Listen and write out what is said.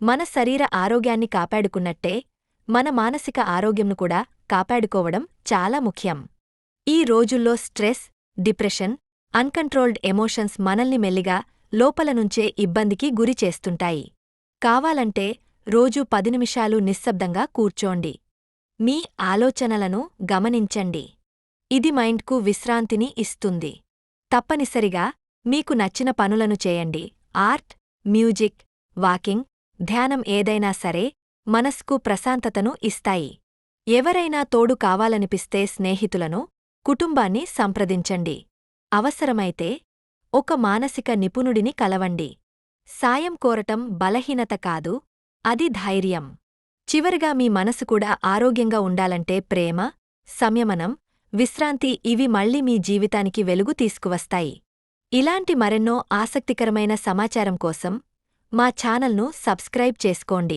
మన శరీర ఆరోగ్యాన్ని కాపాడుకున్నట్టే మన మానసిక ఆరోగ్యంను కూడా కాపాడుకోవడం చాలా ముఖ్యం. ఈ రోజుల్లో స్ట్రెస్, డిప్రెషన్, అన్కంట్రోల్డ్ ఎమోషన్స్ మనల్ని మెల్లిగా లోపలనుంచే ఇబ్బందికి గురి చేస్తుంటాయి. కావాలంటే రోజూ 10 నిమిషాలు నిశ్శబ్దంగా కూర్చోండి. మీ ఆలోచనలను గమనించండి. ఇది మైండ్కు విశ్రాంతిని ఇస్తుంది. తప్పనిసరిగా మీకు నచ్చిన పనులను చేయండి. ఆర్ట్, మ్యూజిక్, వాకింగ్, ధ్యానం ఏదైనా సరే మనస్కు ప్రశాంతతను ఇస్తాయి. ఎవరైనా తోడు కావాలనిపిస్తే స్నేహితులను, కుటుంబాన్ని సంప్రదించండి. అవసరమైతే ఒక మానసిక నిపుణుడిని కలవండి. సాయం కోరటం బలహీనత కాదు, అది ధైర్యం. చివరగా మీ మనసు కూడా ఆరోగ్యంగా ఉండాలంటే ప్రేమ, సంయమనం, విశ్రాంతి ఇవి మళ్ళీ మీ జీవితానికి వెలుగు తీసుకువస్తాయి. ఇలాంటి మరెన్నో ఆసక్తికరమైన సమాచారం కోసం మా ఛానల్ను సబ్స్క్రైబ్ చేసుకోండి.